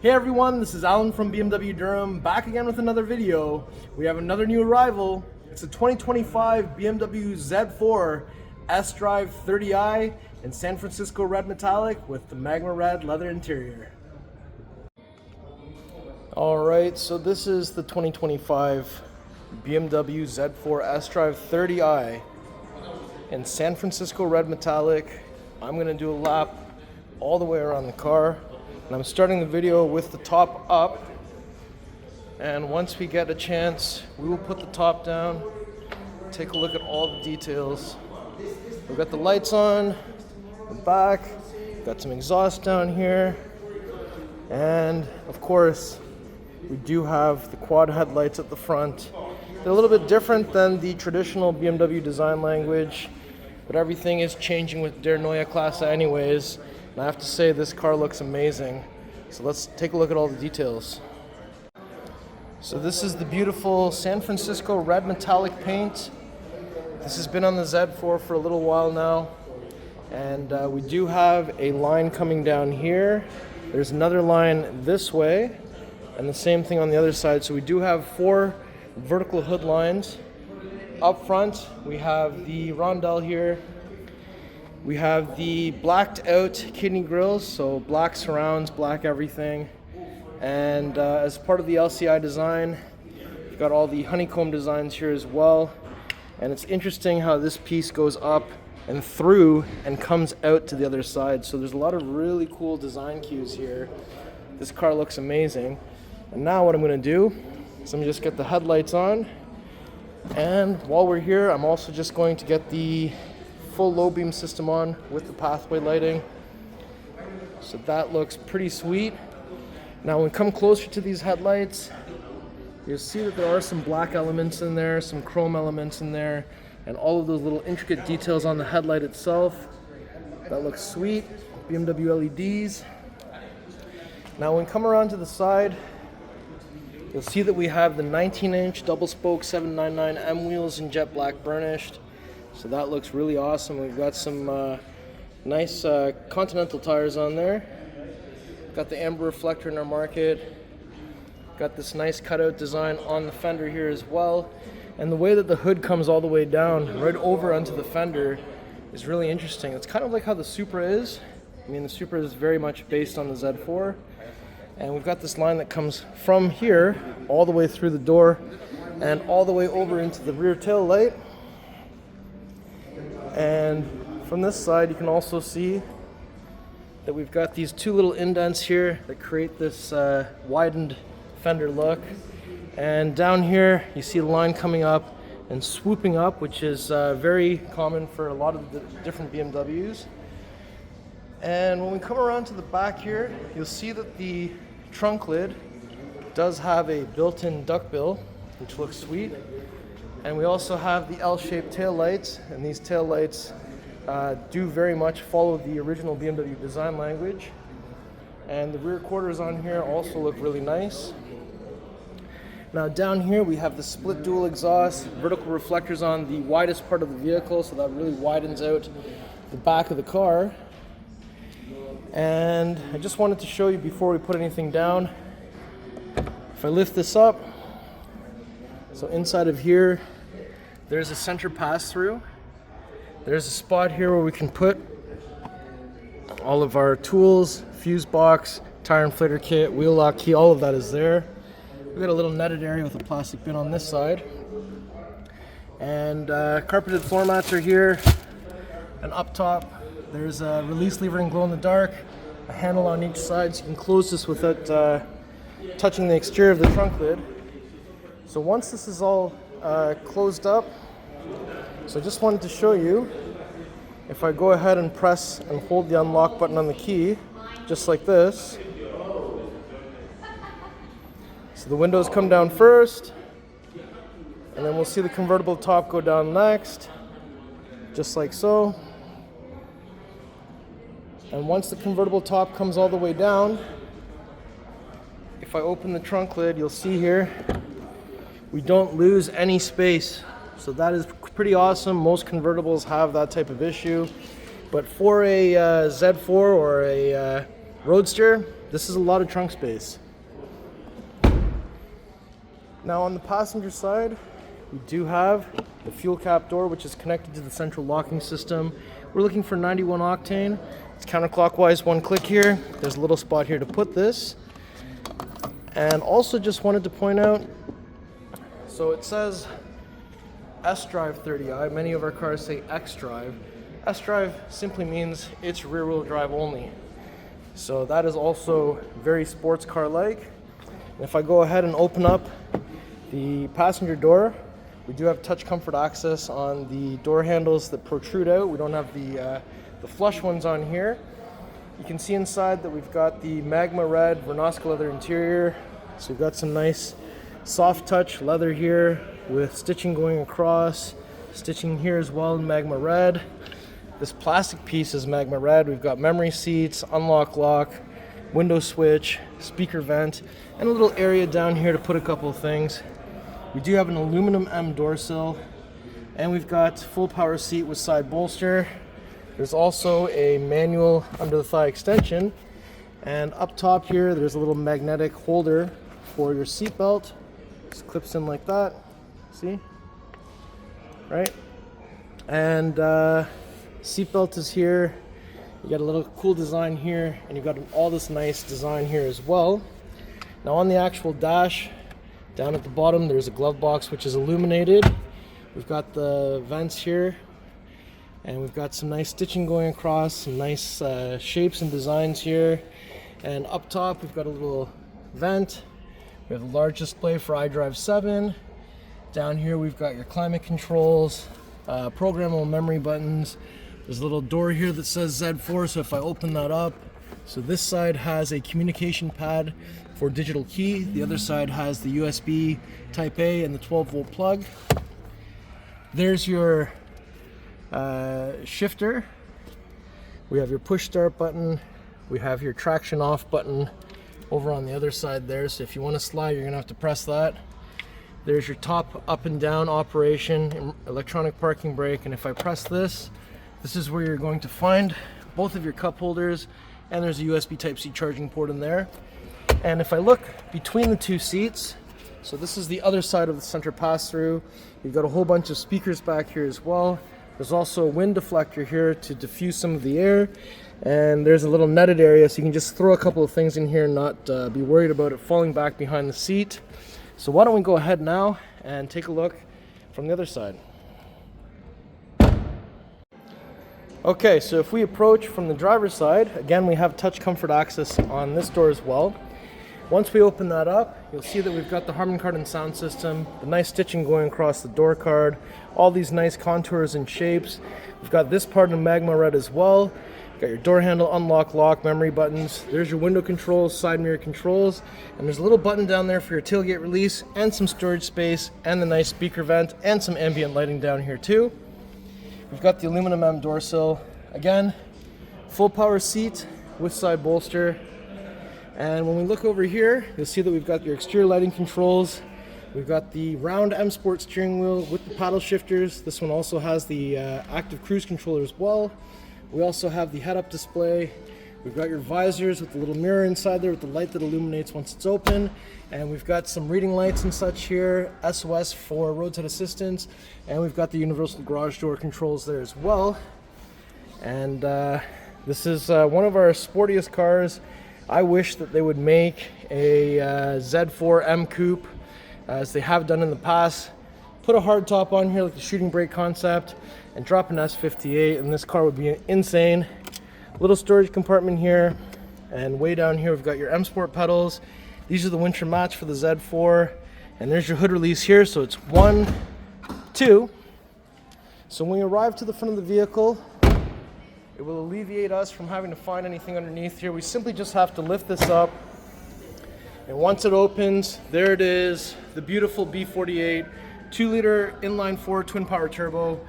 Hey everyone, this is Alan from BMW Durham, back again with another video. We have another new arrival. It's a 2025 BMW Z4 sDrive30i in San Francisco red metallic with the Magma Red leather interior. Alright, so this is the 2025 BMW Z4 sDrive30i in San Francisco red metallic. I'm going to do a lap all the way around the car. And I'm starting the video with the top up, and once we get a chance we will put the top down, take a look at all the details. We've got the lights on the back, got some exhaust down here, and of course we do have the quad headlights at the front. They're a little bit different than the traditional BMW design language, but everything is changing with Der Neue Klasse anyways. And I have to say, this car looks amazing. So let's take a look at all the details. So this is the beautiful San Francisco red metallic paint. This has been on the Z4 for a little while now. And we do have a line coming down here. There's another line this way, and the same thing on the other side. So we do have 4 vertical hood lines. Up front, we have the rondelle here. We have the blacked out kidney grills, so black surrounds, black everything. And as part of the LCI design, we've got all the honeycomb designs here as well. And it's interesting how this piece goes up and through and comes out to the other side. So there's a lot of really cool design cues here. This car looks amazing. And now what I'm going to do is I'm just get the headlights on. And while we're here, I'm also just going to get the full low beam system on with the pathway lighting. So that looks pretty sweet. Now when we come closer to these headlights, you'll see that there are some black elements in there, some chrome elements in there, and all of those little intricate details on the headlight itself. That looks sweet. BMW LEDs. Now when we come around to the side, you'll see that we have the 19-inch double spoke 799M wheels in jet black burnished. So that looks really awesome. We've got some nice Continental tires on there. Got the amber reflector in our market. Got this nice cutout design on the fender here as well. And the way that the hood comes all the way down, right over onto the fender, is really interesting. It's kind of like how the Supra is. I mean, the Supra is very much based on the Z4. And we've got this line that comes from here all the way through the door and all the way over into the rear tail light. And from this side you can also see that we've got these 2 little indents here that create this widened fender look. And down here you see the line coming up and swooping up, which is very common for a lot of the different BMWs. And when we come around to the back here, you'll see that the trunk lid does have a built-in duckbill, which looks sweet. And we also have the L-shaped tail lights, and these tail lights do very much follow the original BMW design language. And the rear quarters on here also look really nice. Now down here we have the split dual exhaust, vertical reflectors on the widest part of the vehicle, so that really widens out the back of the car. And I just wanted to show you before we put anything down, if I lift this up, so inside of here, there's a center pass-through. There's a spot here where we can put all of our tools, fuse box, tire inflator kit, wheel lock key, all of that is there. We've got a little netted area with a plastic bin on this side. And carpeted floor mats are here. And up top, there's a release lever and glow in the dark, a handle on each side so you can close this without touching the exterior of the trunk lid. So once this is all closed up, so I just wanted to show you, if I go ahead and press and hold the unlock button on the key, just like this. So the windows come down first, and then we'll see the convertible top go down next, just like so. And once the convertible top comes all the way down, if I open the trunk lid, you'll see here, we don't lose any space. So that is pretty awesome. Most convertibles have that type of issue. But for a Z4 or a Roadster, this is a lot of trunk space. Now on the passenger side, we do have the fuel cap door, which is connected to the central locking system. We're looking for 91 octane. It's counterclockwise, one click here. There's a little spot here to put this. And also just wanted to point out, so it says sDrive30i. Many of our cars say xDrive. sDrive simply means it's rear wheel drive only. So that is also very sports car like. If I go ahead and open up the passenger door, we do have touch comfort access on the door handles that protrude out. We don't have the flush ones on here. You can see inside that we've got the Magma Red Vernasca Leather interior. So we've got some nice soft touch leather here with stitching going across, stitching here as well in Magma Red. This plastic piece is Magma Red. We've got memory seats, unlock lock, window switch, speaker vent, and a little area down here to put a couple of things. We do have an aluminum M door sill, and we've got full power seat with side bolster. There's also a manual under the thigh extension, and up top here there's a little magnetic holder for your seat belt. Just clips in like that, see? Right? And seat belt is here. You got a little cool design here, and you've got all this nice design here as well. Now on the actual dash, down at the bottom, there's a glove box which is illuminated. We've got the vents here, and we've got some nice stitching going across, some nice shapes and designs here. And up top, we've got a little vent. We have a large display for iDrive 7. Down here, we've got your climate controls, programmable memory buttons. There's a little door here that says Z4, so if I open that up, so this side has a communication pad for digital key. The other side has the USB Type A and the 12-volt plug. There's your shifter. We have your push start button. We have your traction off button over on the other side there. So if you want to slide, you're gonna have to press that. There's your top up and down operation, electronic parking brake. And if I press this, this is where you're going to find both of your cup holders, and there's a USB Type-C charging port in there. And if I look between the two seats, so this is the other side of the center pass-through. You've got a whole bunch of speakers back here as well. There's also a wind deflector here to diffuse some of the air. And there's a little netted area, so you can just throw a couple of things in here and not be worried about it falling back behind the seat. So why don't we go ahead now and take a look from the other side. Okay, so if we approach from the driver's side, again, we have touch comfort access on this door as well. Once we open that up, you'll see that we've got the Harman Kardon sound system, the nice stitching going across the door card, all these nice contours and shapes. We've got this part in Magma Red as well. Got your door handle, unlock, lock, memory buttons. There's your window controls, side mirror controls, and there's a little button down there for your tailgate release and some storage space and the nice speaker vent and some ambient lighting down here too. We've got the aluminum M door sill. Again, full power seat with side bolster. And when we look over here, you'll see that we've got your exterior lighting controls. We've got the round M Sport steering wheel with the paddle shifters. This one also has the active cruise controller as well. We also have the head-up display. We've got your visors with the little mirror inside there with the light that illuminates once it's open. And we've got some reading lights and such here, SOS for roadside assistance. And we've got the universal garage door controls there as well. And this is one of our sportiest cars. I wish that they would make a Z4 M Coupe, as they have done in the past. Put a hard top on here like the shooting brake concept and drop an S58, and this car would be insane. Little storage compartment here, and way down here we've got your M Sport pedals. These are the winter mats for the Z4, and there's your hood release here, so it's 1, 2. So when we arrive to the front of the vehicle, it will alleviate us from having to find anything underneath here. We simply just have to lift this up, and once it opens, there it is, the beautiful B48 2-liter inline-4 twin-power turbo.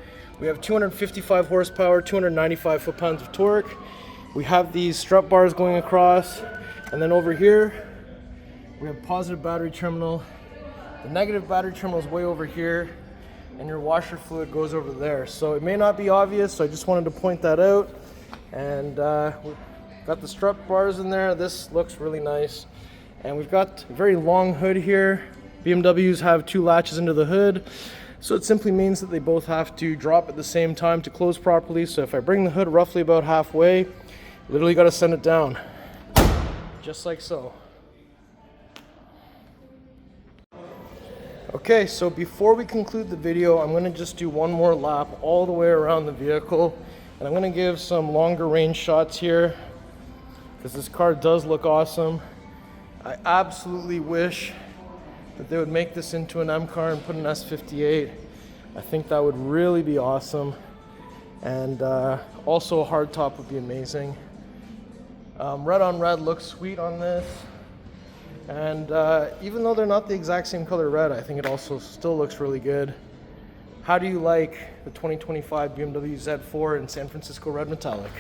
We have 255 horsepower, 295 foot-pounds of torque. We have these strut bars going across, and then over here we have positive battery terminal. The negative battery terminal is way over here, and your washer fluid goes over there. So it may not be obvious, so I just wanted to point that out. And Got the strut bars in there. This looks really nice. And we've got a very long hood here. BMWs have 2 latches into the hood, so it simply means that they both have to drop at the same time to close properly. So if I bring the hood roughly about halfway, literally got to send it down, just like so. Okay, so before we conclude the video, I'm going to just do one more lap all the way around the vehicle, and I'm going to give some longer range shots here because this car does look awesome. I absolutely wish that they would make this into an M car and put an S58. I think that would really be awesome, and also a hardtop would be amazing. Red on red looks sweet on this, and even though they're not the exact same color red, I think it also still looks really good. How do you like the 2025 BMW Z4 in San Francisco Red Metallic?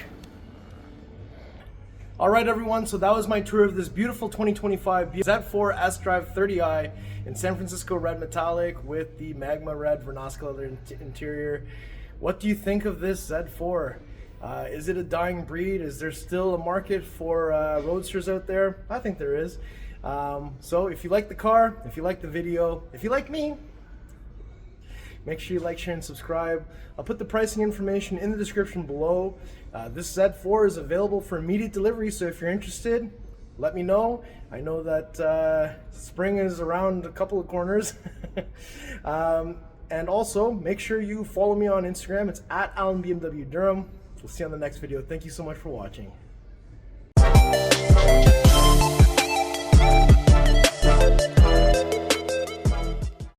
Alright everyone, so that was my tour of this beautiful 2025 Z4 sDrive30i in San Francisco Red Metallic with the Magma Red Vernasca Leather interior. What do you think of this Z4? Is it a dying breed? Is there still a market for Roadsters out there? I think there is. So if you like the car, if you like the video, if you like me, make sure you like, share, and subscribe. I'll put the pricing information in the description below. This Z4 is available for immediate delivery, so if you're interested, let me know. I know that spring is around a couple of corners. And also, make sure you follow me on Instagram. It's @AlanBMWDurham. We'll see you on the next video. Thank you so much for watching.